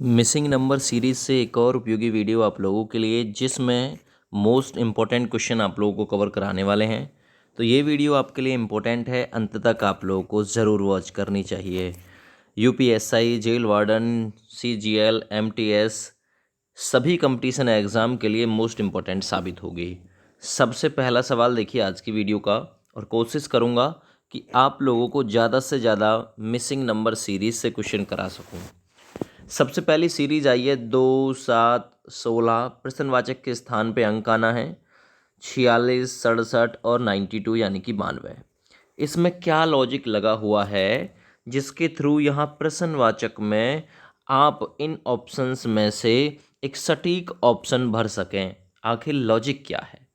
Missing number series से एक और उपयोगी वीडियो आप लोगों के लिए, जिसमें मोस्ट इम्पॉर्टेंट क्वेश्चन आप लोगों को कवर कराने वाले हैं। तो ये वीडियो आपके लिए इम्पोर्टेंट है, अंत तक आप लोगों को ज़रूर वॉच करनी चाहिए। UPSI, jail warden, CGL, MTS सभी कंपटीशन एग्ज़ाम के लिए मोस्ट इम्पॉर्टेंट साबित होगी। सबसे पहला सवाल देखिए आज की वीडियो का, और कोशिश करूँगा कि आप लोगों को ज़्यादा से ज़्यादा मिसिंग नंबर सीरीज़ से क्वेश्चन करा सकूँ। सबसे पहली सीरीज आई है 2, 7, 16। प्रश्नवाचक के स्थान पे अंक आना है 46, 67 और 92 यानी कि 92। इसमें क्या लॉजिक लगा हुआ है जिसके थ्रू यहाँ प्रश्नवाचक में आप इन ऑप्शंस में से एक सटीक ऑप्शन भर सकें? आखिर लॉजिक क्या है?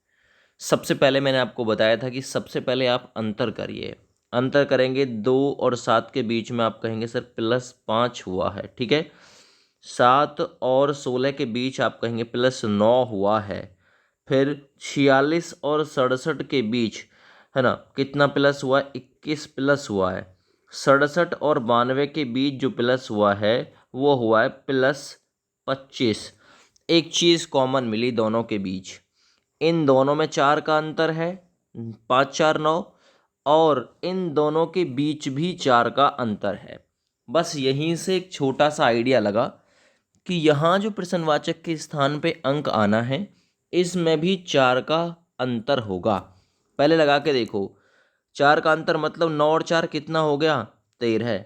सबसे पहले मैंने आपको बताया था कि सबसे पहले आप अंतर करिए। अंतर करेंगे 2 और 7 के बीच में, आप कहेंगे सर +5 हुआ है, ठीक है। 7 और 16 के बीच आप कहेंगे +9 हुआ है। फिर 46 और 67 के बीच, है ना, कितना प्लस हुआ है? 21 प्लस हुआ है। 67 और 92 के बीच जो प्लस हुआ है वो हुआ है +25। एक चीज़ कॉमन मिली दोनों के बीच, इन दोनों में 4 का अंतर है, 5, 4, 9, और इन दोनों के बीच भी 4 का अंतर है। बस यहीं से एक छोटा सा आइडिया लगा कि यहाँ जो प्रश्नवाचक के स्थान पे अंक आना है, इसमें भी 4 का अंतर होगा। पहले लगा के देखो, 4 का अंतर मतलब 9 और 4 कितना हो गया? 13।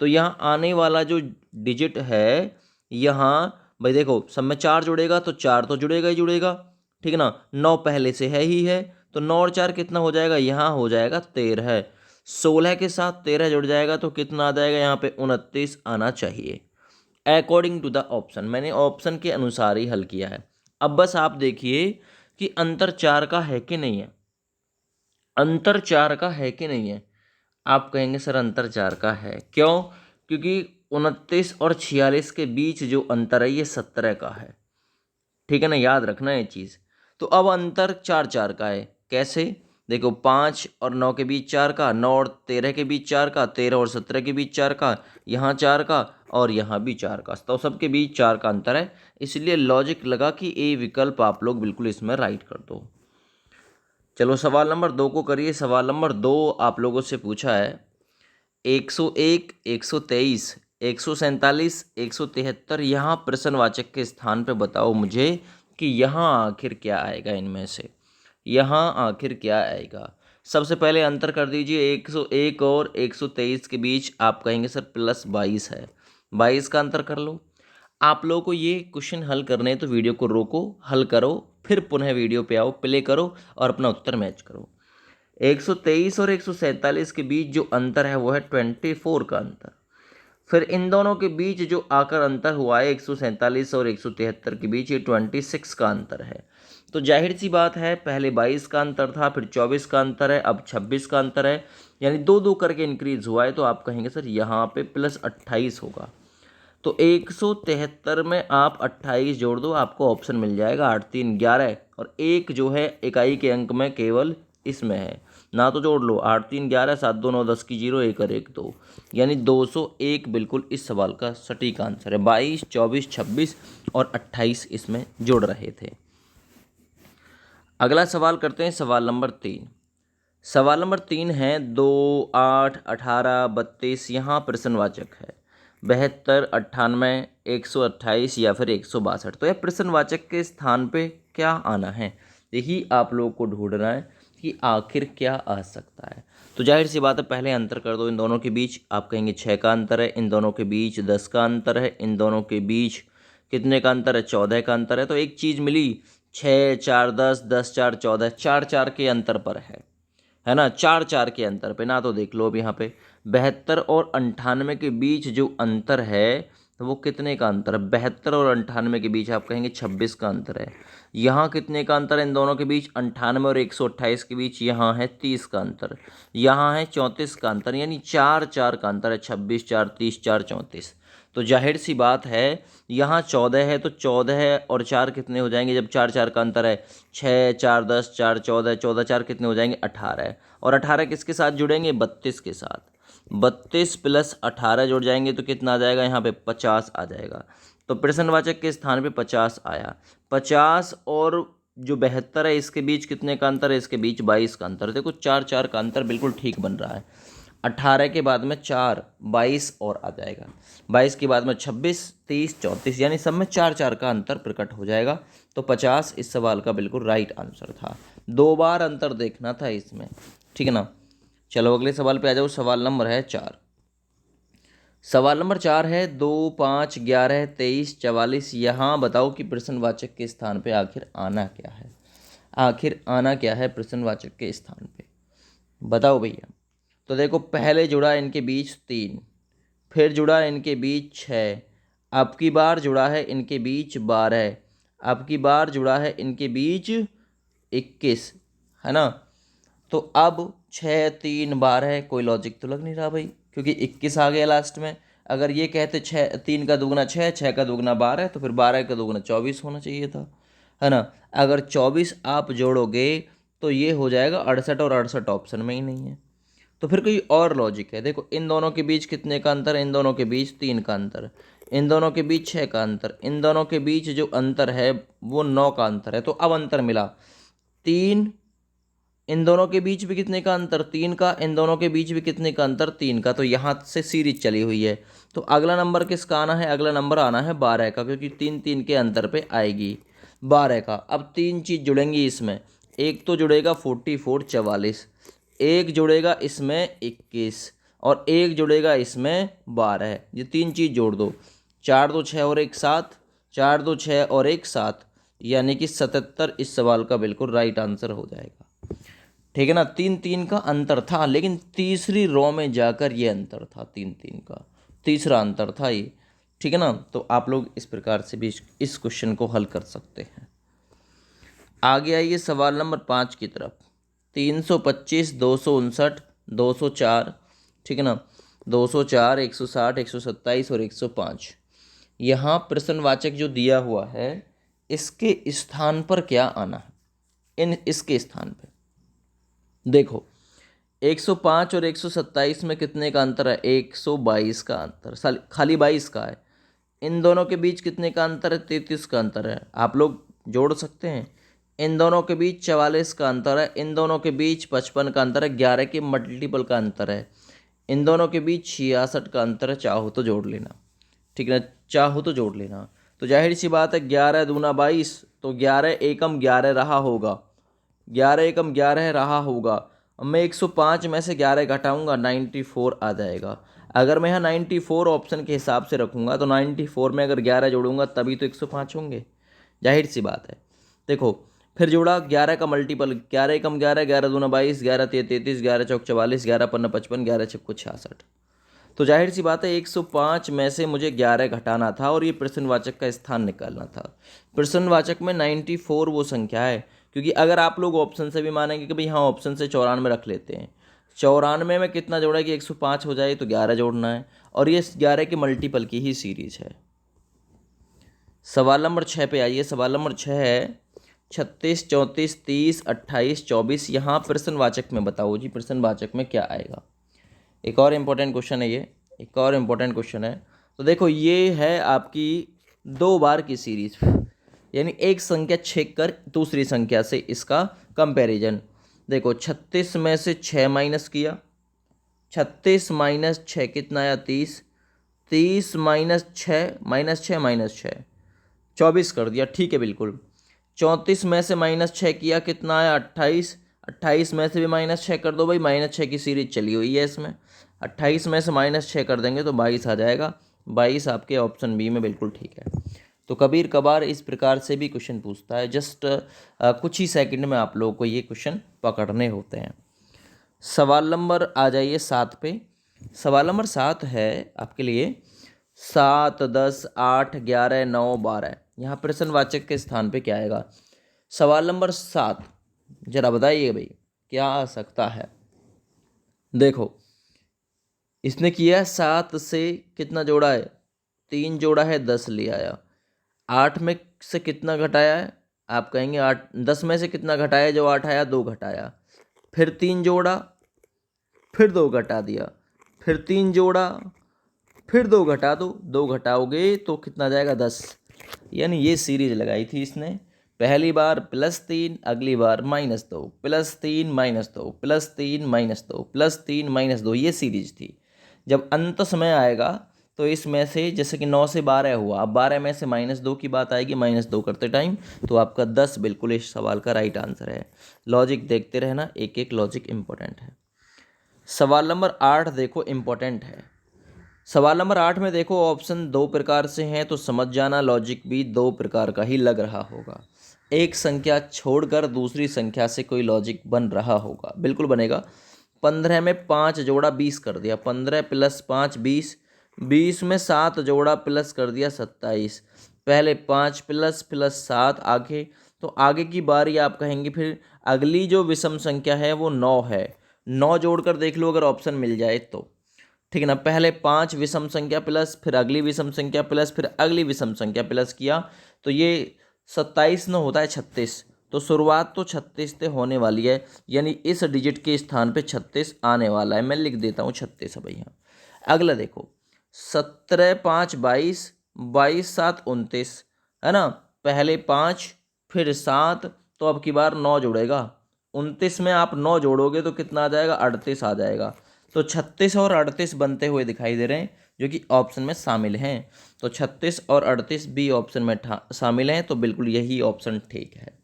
तो यहाँ आने वाला जो डिजिट है, यहाँ भाई देखो सब में 4 जुड़ेगा तो 4 तो जुड़ेगा ही जुड़ेगा, ठीक है ना। 9 पहले से है ही है, तो 9 और 4 कितना हो जाएगा? यहाँ हो जाएगा 13। 16 के साथ 13 जुड़ जाएगा तो कितना आ जाएगा? यहाँ पे 29 आना चाहिए। अकॉर्डिंग टू द ऑप्शन, मैंने ऑप्शन के अनुसार ही हल किया है। अब बस आप देखिए कि अंतर 4 का है कि नहीं है। अंतर 4 का है कि नहीं है? आप कहेंगे सर अंतर 4 का है, क्यों? क्योंकि 29 और 46 के बीच जो अंतर है ये 17 का है, ठीक है ना, याद रखना ये चीज़। तो अब अंतर 4 4 का है, कैसे? देखो 5 और 9 के बीच 4 का, 9 और 13 के बीच 4 का, 13 और 17 के बीच 4 का, यहाँ 4 का और यहाँ भी 4 का, तो सबके बीच 4 का अंतर है। इसलिए लॉजिक लगा कि ए विकल्प आप लोग बिल्कुल इसमें राइट कर दो। चलो सवाल नंबर 2 को करिए। सवाल नंबर 2 आप लोगों से पूछा है 101, 123, 147, 173। यहाँ प्रश्नवाचक के स्थान पे बताओ मुझे कि यहाँ आखिर क्या आएगा इनमें से, यहाँ आखिर क्या आएगा। सबसे पहले अंतर कर दीजिए। 101 और 123 के बीच आप कहेंगे सर +22 है, 22 का अंतर कर लो। आप लोगों को ये क्वेश्चन हल करने हैं तो वीडियो को रोको, हल करो, फिर पुनः वीडियो पे आओ, प्ले करो और अपना उत्तर मैच करो। 123 और 147 के बीच जो अंतर है वो है 24 का अंतर। फिर इन दोनों के बीच जो आकर अंतर हुआ है 147 और 173 के बीच, ये 26 का अंतर है। तो जाहिर सी बात है, पहले 22 का अंतर था, फिर 24 का अंतर है, अब 26 का अंतर है, यानी 2 2 करके इंक्रीज हुआ है। तो आप कहेंगे सर यहाँ पे +28 होगा। तो 173 में आप 28 जोड़ दो, आपको ऑप्शन मिल जाएगा 8 3 11, और एक जो है इकाई के अंक में केवल इसमें है ना, तो जोड़ लो 8 3 11, 7 2 9 10 की 0, 1 और 1 2, यानी 201 बिल्कुल इस सवाल का सटीक आंसर है। 22, 24, 26 और 28 इसमें जुड़ रहे थे। अगला सवाल करते हैं, सवाल नंबर 3। सवाल नंबर 3 है 2, 8, 18, 32। यहाँ प्रश्नवाचक है 72, 98, 128 या फिर 162। तो यह प्रश्नवाचक के स्थान पे क्या आना है, यही आप लोग को ढूंढना है कि आखिर क्या आ सकता है। तो जाहिर सी बात है, पहले अंतर कर दो। इन दोनों के बीच आप कहेंगे 6 का अंतर है, इन दोनों के बीच 10 का अंतर है, इन दोनों के बीच कितने का अंतर है? 14 का अंतर है। तो एक चीज़ मिली, 6 4 10, 10 4 14, 4 4 के अंतर पर है ना, 4 4 के अंतर पे ना। तो देख लो अब यहाँ पे 72 और 98 के बीच जो अंतर है तो वो कितने का अंतर है? 72 और 98 के बीच आप कहेंगे 26 का अंतर है। यहाँ कितने का अंतर है इन दोनों के बीच? 98 और 128 के बीच यहाँ है 30 का अंतर, यहाँ है 34 का अंतर, यानी 4 4 का अंतर है। 26 4 30, 4 34। तो जाहिर सी बात है, यहाँ 14 है तो 14 और 4 कितने हो जाएंगे जब 4 4 का अंतर है? 6 4 10, 4 14, 14 4 कितने हो जाएंगे? 18। और 18 किसके साथ जुड़ेंगे? 32 के साथ। 32 + 18 जुड़ जाएंगे तो कितना आ जाएगा? यहाँ पे 50 आ जाएगा। तो प्रश्नवाचक के स्थान पे 50 आया। 50 और जो 72 है इसके बीच कितने का अंतर है, इसके बीच 22 का अंतर। देखो 4 का अंतर बिल्कुल ठीक बन रहा है। 18 के बाद में 4, 22 और आ जाएगा। 22 के बाद में 26, 30, 34, यानी सब में 4 का अंतर प्रकट हो जाएगा। तो 50 इस सवाल का बिल्कुल राइट आंसर था। 2 बार अंतर देखना था इसमें, ठीक है ना। चलो अगले सवाल पे आ जाओ। सवाल नंबर है 4। सवाल नंबर 4 है 2, 5, 11, 23, 44। यहाँ बताओ कि प्रश्नवाचक के स्थान पे आखिर आना क्या है। आखिर आना क्या है प्रश्नवाचक के स्थान पे, बताओ भैया। तो देखो पहले जुड़ा इनके बीच 3, फिर जुड़ा इनके बीच 6, अब की बार जुड़ा है इनके बीच 12, अब की बार जुड़ा है इनके बीच 21, है ना। तो अब 6, 3, 12, कोई लॉजिक तो लग नहीं रहा भाई, क्योंकि 21 आ गया लास्ट में। अगर ये कहते 6, 3 का दुगना 6, 6 का दुगना 12, तो फिर 12 का दुगना 24 होना चाहिए था, है ना। अगर 24 आप जोड़ोगे तो ये हो जाएगा 68, और 68 ऑप्शन में ही नहीं है। तो फिर कोई और लॉजिक है। देखो इन दोनों के बीच कितने का अंतर है, इन दोनों के बीच 3 का अंतर, इन दोनों के बीच 6 का अंतर, इन दोनों के बीच जो अंतर है वो 9 का अंतर है। तो अब अंतर मिला 3, इन दोनों के बीच भी कितने का अंतर, 3 का, इन दोनों के बीच भी कितने का अंतर, 3 का। तो यहाँ से सीरीज चली हुई है। तो अगला नंबर किसका आना है, अगला नंबर आना है 12 का, क्योंकि 3, 3 के अंतर पे आएगी 12 का। अब 3 चीज़ जुड़ेंगी इसमें, एक तो जुड़ेगा 44, 44, एक जुड़ेगा इसमें 21, और एक जुड़ेगा इसमें 12। ये 3 चीज़ जोड़ दो, 4, 2, 6 और 1, 7, 4, 2, 6 और 1, 7, यानी कि 77 इस सवाल का बिल्कुल राइट आंसर हो जाएगा, ठीक है ना। 3, 3 का अंतर था, लेकिन तीसरी रो में जाकर ये अंतर था, 3, 3 का तीसरा अंतर था ये, ठीक है ना। तो आप लोग इस प्रकार से भी इस क्वेश्चन को हल कर सकते हैं। आगे आइए सवाल नंबर 5 की तरफ। 325, 259, 204, ठीक है ना, 204, 160, 127 और 105। यहाँ प्रश्नवाचक जो दिया हुआ है इसके स्थान पर क्या आना है, इसके स्थान पर देखो 105 और 127 में कितने का अंतर है, 122 का अंतर, खाली 22 का है। इन दोनों के बीच कितने का अंतर है, 33 का अंतर है। आप लोग जोड़ सकते हैं। इन दोनों के बीच 44 का अंतर है, इन दोनों के बीच 55 का अंतर है, 11 के मल्टीपल का अंतर है। इन दोनों के बीच 66 का अंतर है, चाहो तो जोड़ लेना, ठीक है ना, चाहो तो जोड़ लेना। तो जाहिर सी बात है 11 दूना 22, तो 11 एकम 11 रहा होगा, 11 एकम 11 रहा होगा। अब मैं 105 में से 11 घटाऊंगा, 94 आ जाएगा। अगर मैं यहाँ 94 ऑप्शन के हिसाब से रखूँगा तो 94 में अगर 11 जोड़ूंगा तभी तो 105 होंगे, जाहिर सी बात है। देखो फिर जोड़ा 11 का मल्टीपल, 11 एकम 11, 11 दूना 22, 11 तिया 33, 11 चौक 44, 11 पन्ना 55, 11 छक्को 66। तो जाहिर सी बात है 105 में से मुझे 11 घटाना था और ये प्रश्नवाचक का स्थान निकालना था। प्रश्नवाचक में 94 वो संख्या है, क्योंकि अगर आप लोग ऑप्शन से भी मानेंगे कि भाई हाँ ऑप्शन से 94 रख लेते हैं, 94 में कितना जोड़ा कि 105 हो जाए, तो 11 जोड़ना है, और ये 11 के मल्टीपल की ही सीरीज है। सवाल नंबर 6 पे आइए। सवाल नंबर 6 है 36, 34, 30, 28, 24। यहाँ प्रश्नवाचक में बताओ जी, प्रश्नवाचक में क्या आएगा। एक और इम्पोर्टेंट क्वेश्चन है ये, एक और इम्पोर्टेंट क्वेश्चन है। तो देखो ये है आपकी 2 बार की सीरीज, यानी एक संख्या छेक कर दूसरी संख्या से इसका कंपैरिजन। देखो 36 में से 6 माइनस किया, 36 माइनस 6 कितना आया, 30, 30 माइनस 6, माइनस 6 माइनस 6, 24 कर दिया, ठीक है बिल्कुल। 34 में से माइनस 6 किया, कितना आया, 28, 28 में से भी माइनस 6 कर दो भाई, -6 की सीरीज चली हुई है इसमें। 28 में से -6 कर देंगे तो 22 आ जाएगा। 22 आपके ऑप्शन बी में बिल्कुल ठीक है। तो कबीर कभार इस प्रकार से भी क्वेश्चन पूछता है, जस्ट कुछ ही सेकंड में आप लोगों को ये क्वेश्चन पकड़ने होते हैं। सवाल नंबर आ जाइए 7 पे। सवाल नंबर 7 है आपके लिए 7, 10, 8, 11, 9, 12। यहाँ प्रश्नवाचक के स्थान पे क्या आएगा। सवाल नंबर 7 जरा बताइए भाई क्या आ सकता है। देखो इसने किया है 7 से कितना जोड़ा है, 3 जोड़ा है, 10 ले आया। 8 में से कितना घटाया है, आप कहेंगे 8, 10 में से कितना घटाया, जो 8 आया 2 घटाया, फिर 3 जोड़ा, फिर 2 घटा दिया, फिर 3 जोड़ा, फिर 2 घटा दो, 2 घटाओगे तो कितना जाएगा 10। यानी ये सीरीज लगाई थी इसने, पहली बार +3, अगली बार -2, +3 -2, +3 -2, +3 -2, ये सीरीज थी। जब अंत समय आएगा तो इसमें से जैसे कि 9 से 12 हुआ, अब 12 में से -2 की बात आएगी, -2 करते टाइम, तो आपका 10 बिल्कुल इस सवाल का राइट आंसर है। लॉजिक देखते रहना, एक एक लॉजिक इंपॉर्टेंट है। सवाल नंबर 8 देखो, इंपॉर्टेंट है। सवाल नंबर 8 में देखो ऑप्शन 2 प्रकार से हैं, तो समझ जाना लॉजिक भी 2 प्रकार का ही लग रहा होगा। एक संख्या छोड़कर दूसरी संख्या से कोई लॉजिक बन रहा होगा, बिल्कुल बनेगा। 15 में 5 जोड़ा 20 कर दिया, 15 + 5 20, 20 में 7 जोड़ा प्लस कर दिया 27। पहले 5 प्लस 7 आगे, तो आगे की बारी आप कहेंगे फिर अगली जो विषम संख्या है वो 9 है, 9 जोड़कर देख लो अगर ऑप्शन मिल जाए तो, ठीक है ना। पहले 5 विषम संख्या प्लस, फिर अगली विषम संख्या प्लस, फिर अगली विषम संख्या प्लस किया, तो ये 27 न होता है 36, तो शुरुआत तो 36 से होने वाली है, यानी इस डिजिट के स्थान पे 36 आने वाला है। मैं लिख देता हूँ 36 है भैया। अगला देखो 17 5 22, 22 7 29, है ना। पहले 5 फिर 7, तो अब की बार 9 जुड़ेगा, 29 में आप 9 जोड़ोगे तो कितना आ जाएगा, 38 आ जाएगा। तो 36 और 38 बनते हुए दिखाई दे रहे हैं, जो कि ऑप्शन में शामिल हैं। तो 36 और 38 बी ऑप्शन में शामिल हैं, तो बिल्कुल यही ऑप्शन ठीक है,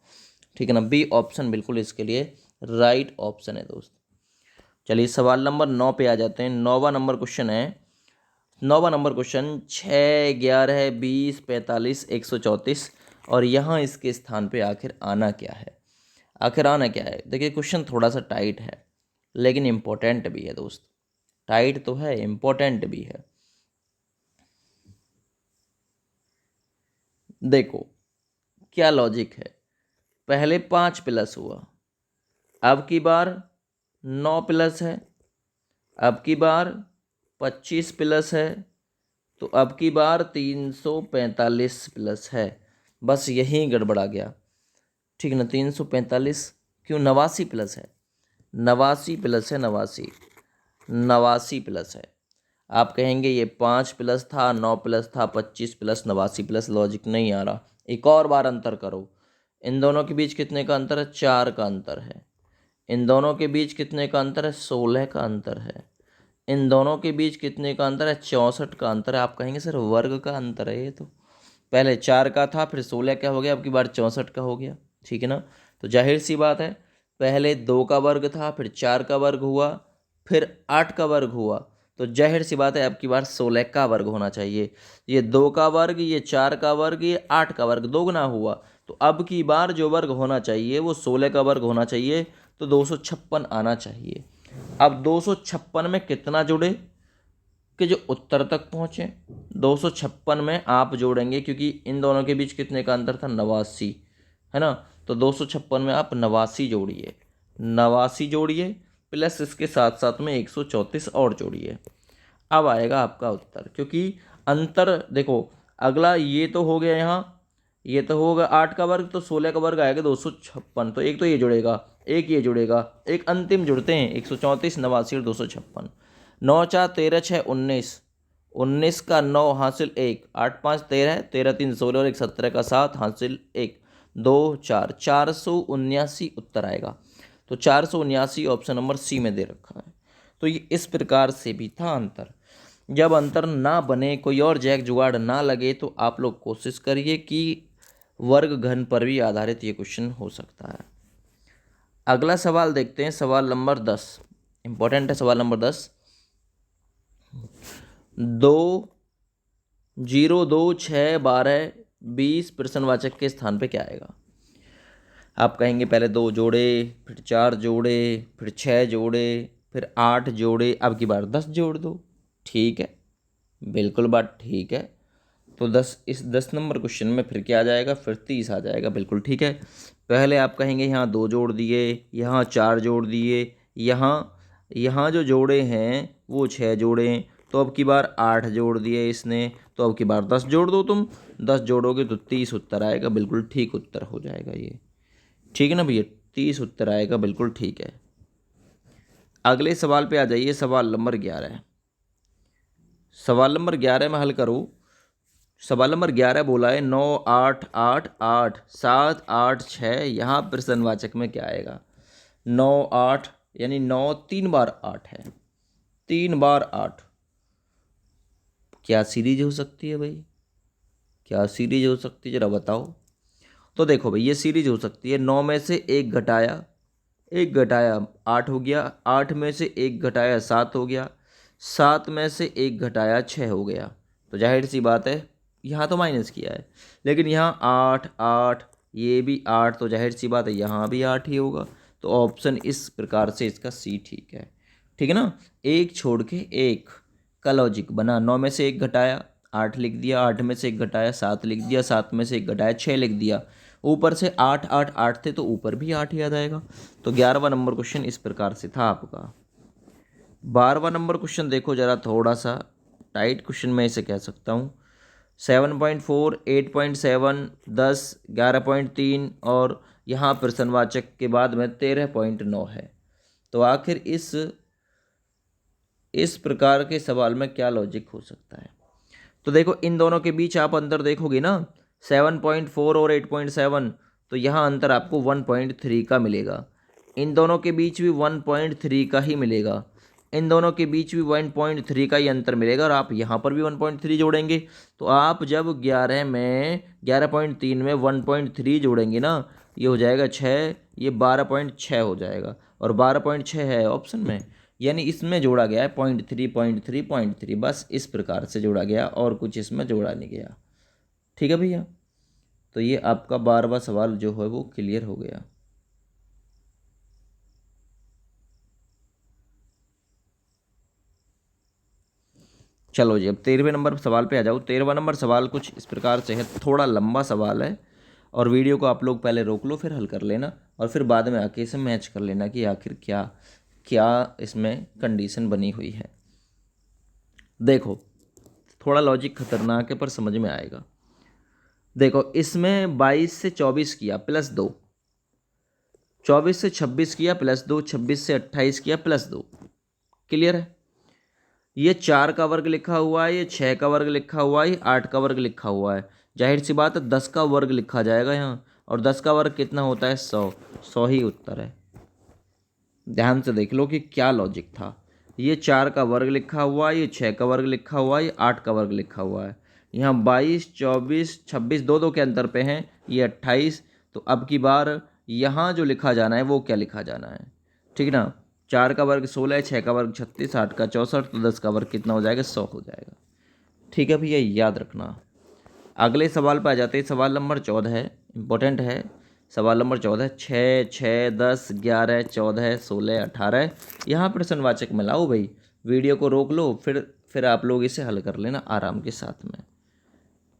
ठीक है ना। बी ऑप्शन बिल्कुल इसके लिए राइट ऑप्शन है दोस्त। चलिए सवाल नंबर 9 पे आ जाते हैं। 9वां नंबर क्वेश्चन है। 9वां नंबर क्वेश्चन 6 11 20 45 134, और यहाँ इसके स्थान पे आखिर आना क्या है। आखिर आना क्या है, देखिए क्वेश्चन थोड़ा सा टाइट है लेकिन इम्पोर्टेंट भी है दोस्त। टाइट तो है, इम्पोर्टेंट भी है। देखो क्या लॉजिक है, पहले 5 प्लस हुआ, अब की बार 9 प्लस है, अब की बार 25 प्लस है, तो अब की बार 345 प्लस है। बस यही गड़बड़ा गया, ठीक है ना। 345 क्यों, 89 प्लस है, 89 प्लस है, 89 प्लस है। आप कहेंगे ये 5 प्लस था, 9 प्लस था, 25 प्लस 89 प्लस, लॉजिक नहीं आ रहा। एक और बार अंतर करो, इन दोनों के बीच कितने का अंतर है, 4 का अंतर है। इन दोनों के बीच कितने का अंतर है, 16 का अंतर है। इन दोनों के बीच कितने का अंतर है, 64 का अंतर है। आप कहेंगे सर वर्ग का अंतर है ये तो, पहले 4 का था फिर 16 का हो गया, अब की बार 64 का हो गया, ठीक है ना। तो जाहिर सी बात है, पहले 2 का वर्ग था, फिर 4 का वर्ग हुआ, फिर 8 का वर्ग हुआ, तो जाहिर सी बात है अब की बार 16 का वर्ग होना चाहिए। ये 2 का वर्ग, ये 4 का वर्ग, ये 8 का वर्ग, दोगुना हुआ, तो अब की बार जो वर्ग होना चाहिए वो 16 का वर्ग होना चाहिए, तो 256 आना चाहिए। अब 256 में कितना जुड़े कि जो उत्तर तक पहुँचे, 256 में आप जोड़ेंगे, क्योंकि इन दोनों के बीच कितने का अंतर था, 89, है ना। तो 256 में आप 89 जोड़िए, 89 जोड़िए, प्लस इसके साथ साथ में 134 और जोड़िए, अब आएगा आपका उत्तर। क्योंकि अंतर देखो, अगला ये तो हो गया, यहाँ ये तो होगा 8 का वर्ग, तो 16 का वर्ग आएगा 256, तो एक तो ये जुड़ेगा, एक ये जुड़ेगा, एक अंतिम जुड़ते हैं, 134 89 और 256। 9 4 13 6 19, 19 का 9 हासिल 1, 8 5 13, 13 3 16 और 1 17 का 7 हासिल 1 2 4, 479 उत्तर आएगा। तो 479 ऑप्शन नंबर सी में दे रखा है। तो ये इस प्रकार से भी था अंतर। जब अंतर ना बने, कोई और जैक जुगाड़ ना लगे, तो आप लोग कोशिश करिए कि वर्ग घन पर भी आधारित ये क्वेश्चन हो सकता है। अगला सवाल देखते हैं, सवाल नंबर 10 इंपॉर्टेंट है। सवाल नंबर 10, 2 0 2 6 12 20 प्रश्नवाचक के स्थान पे क्या आएगा। आप कहेंगे पहले 2 जोड़े, फिर 4 जोड़े, फिर 6 जोड़े, फिर 8 जोड़े, अब की बार 10 जोड़ दो, ठीक है, बिल्कुल बात ठीक है। तो 10, इस 10 नंबर क्वेश्चन में फिर क्या आ जाएगा, फिर 30 आ जाएगा, बिल्कुल ठीक है। पहले आप कहेंगे यहाँ 2 जोड़ दिए, यहाँ 4 जोड़ दिए, यहाँ यहाँ जो जोड़े हैं वो 6 जोड़े, तो अब की बार 8 जोड़ दिए इसने, तो अब की बार 10 जोड़ दो, तुम 10 जोड़ोगे तो 30 उत्तर आएगा, बिल्कुल ठीक उत्तर हो जाएगा ये, ठीक है ना भैया, 30 उत्तर आएगा, बिल्कुल ठीक है। अगले सवाल पे आ जाइए, सवाल नंबर 11 है। सवाल नंबर 11 में हल करो। सवाल नंबर 11 बोला है 9 8 8 8 7 8 6, यहाँ प्रश्नवाचक में क्या आएगा? 9 8 यानी 9 3 बार 8 है, 3 बार 8। क्या सीरीज हो सकती है भाई? क्या सीरीज हो सकती है, जरा बताओ। तो देखो भाई, ये सीरीज हो सकती है। 9 में से एक घटाया, एक घटाया 8 हो गया, 8 में से एक घटाया 7 हो गया, 7 में से एक घटाया 6 हो गया। तो जाहिर सी बात है, यहाँ तो माइनस किया है, लेकिन यहाँ 8 8, ये भी 8, तो जाहिर सी बात है यहाँ भी 8 ही होगा। तो ऑप्शन इस प्रकार से इसका सी ठीक है। ठीक है ना, एक छोड़ के एक का लॉजिक बना। 9 में से एक घटाया 8 लिख दिया, 8 में से एक घटाया 7 लिख दिया, 7 में से एक घटाया 6 लिख दिया। ऊपर से 8 8 8 थे तो ऊपर भी 8 याद आएगा। तो 11वां नंबर क्वेश्चन इस प्रकार से था आपका। 12वां नंबर क्वेश्चन देखो जरा, थोड़ा सा टाइट क्वेश्चन मैं इसे कह सकता हूँ। 7.4, 8.7, 10, 11.3 और यहाँ प्रश्नवाचक के बाद में 13.9 है। तो आखिर इस प्रकार के सवाल में क्या लॉजिक हो सकता है? तो देखो, इन दोनों के बीच आप अंतर देखोगे ना, 7.4 और 8.7, तो यहाँ अंतर आपको 1.3 का मिलेगा। इन दोनों के बीच भी 1.3 का ही मिलेगा, इन दोनों के बीच भी 1.3 का ही अंतर मिलेगा, और आप यहाँ पर भी 1.3 जोड़ेंगे। तो आप जब 11 में 11.3 में 1.3 जोड़ेंगे ना, ये हो जाएगा 6, ये 12.6 हो जाएगा, और 12.6 है ऑप्शन में, यानी इसमें जोड़ा गया है 0.3 0.3 0.3, बस इस प्रकार से जोड़ा गया, और कुछ इसमें जोड़ा नहीं गया। ठीक है भैया, तो ये आपका 12वां सवाल जो है वो क्लियर हो गया। चलो जी, अब 13वें नंबर सवाल पे आ जाओ। 13वां नंबर सवाल कुछ इस प्रकार से है, थोड़ा लंबा सवाल है, और वीडियो को आप लोग पहले रोक लो, फिर हल कर लेना, और फिर बाद में आके इसे मैच कर लेना कि आखिर क्या क्या इसमें कंडीशन बनी हुई है। देखो, थोड़ा लॉजिक खतरनाक है पर समझ में आएगा। देखो, इसमें 22 से 24 किया +2, 24 से 26 किया +2, 26 से 28 किया +2। क्लियर है? ये 4 का वर्ग लिखा हुआ है, ये 6 का वर्ग लिखा हुआ है, ये 8 का वर्ग लिखा हुआ है। जाहिर सी बात है 10 का वर्ग लिखा जाएगा यहाँ, और 10 का वर्ग कितना होता है? 100। 100 ही उत्तर है। ध्यान से देख लो कि क्या लॉजिक था। ये 4 का वर्ग लिखा हुआ है, ये 6 का वर्ग लिखा हुआ है, ये 8 का वर्ग लिखा हुआ है। यहाँ 22 24 26 दो दो के अंतर पे हैं, ये 28। तो अब की बार यहाँ जो लिखा जाना है वो क्या लिखा जाना है? ठीक है ना, 4 का वर्ग 16, 6 का वर्ग 36, 8 का 64, तो 10 का वर्ग कितना हो जाएगा? 100 हो जाएगा। ठीक है भैया, याद रखना। अगले सवाल पर आ जाते हैं। सवाल नंबर 14 है, इंपॉर्टेंट है। सवाल नंबर 14, 6 6 10 11 14 16 18, यहाँ प्रश्नवाचक में लाओ भाई। वीडियो को रोक लो, फिर आप लोग इसे हल कर लेना आराम के साथ में।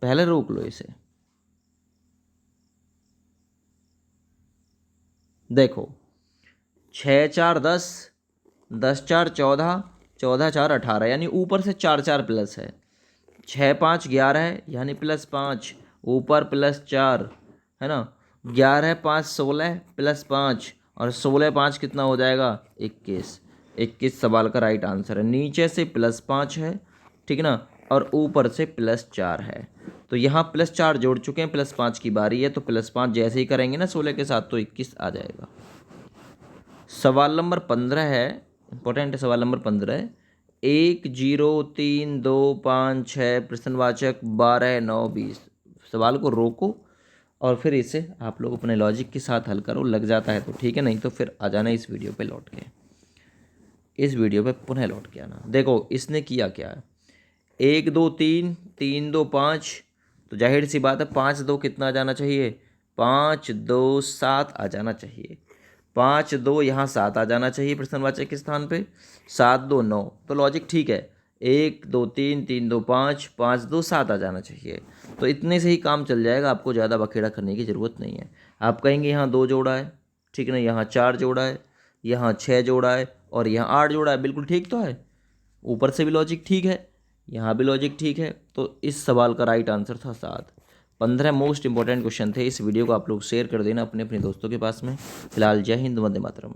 पहले रोक लो इसे। देखो, 6 4 10, 10 4 14, 14 4 18, यानी ऊपर से 4 4 प्लस है। 6 5 11 है, यानी +5, ऊपर +4 है ना। 11 5 16 +5, और 16 5 कितना हो जाएगा? 21। 21 सवाल का राइट आंसर है। नीचे से +5 है, ठीक है ना, और ऊपर से +4 है। तो यहाँ +4 जोड़ चुके हैं, +5 की बारी है, तो +5 जैसे ही करेंगे ना 16 के साथ, तो 21 आ जाएगा। सवाल नंबर 15 है, इंपॉर्टेंट है सवाल नंबर 15 है। 1 0 3 2 5 6, प्रश्नवाचक 12 9 20। सवाल को रोको और फिर इसे आप लोग अपने लॉजिक के साथ हल करो। लग जाता है तो ठीक है, नहीं तो फिर आ जाना इस वीडियो पे लौट के, इस वीडियो पे पुनः लौट के आना। देखो, इसने किया क्या है, 1 2 3 3 2 5, तो जाहिर सी बात है 5 2 कितना आ जाना चाहिए? 5 2 7 आ जाना चाहिए। 5 2 यहाँ 7 आ जाना चाहिए प्रश्नवाचक के स्थान पे। 7 2 9, तो लॉजिक ठीक है। 1 2 3 3 2 5, 5 2 7 आ जाना चाहिए। तो इतने से ही काम चल जाएगा, आपको ज़्यादा बखेड़ा करने की ज़रूरत नहीं है। आप कहेंगे यहाँ 2 जोड़ा है, ठीक है ना, यहाँ 4 जोड़ा है, यहाँ 6 जोड़ा है, और यहाँ 8 जोड़ा है, बिल्कुल ठीक तो है। ऊपर से भी लॉजिक ठीक है, यहाँ भी लॉजिक ठीक है। तो इस सवाल का राइट आंसर था 7। 15 मोस्ट इंपॉर्टेंट क्वेश्चन थे। इस वीडियो को आप लोग शेयर कर देना अपने अपने दोस्तों के पास में। फिलहाल जय हिंद, वंदे मातरम।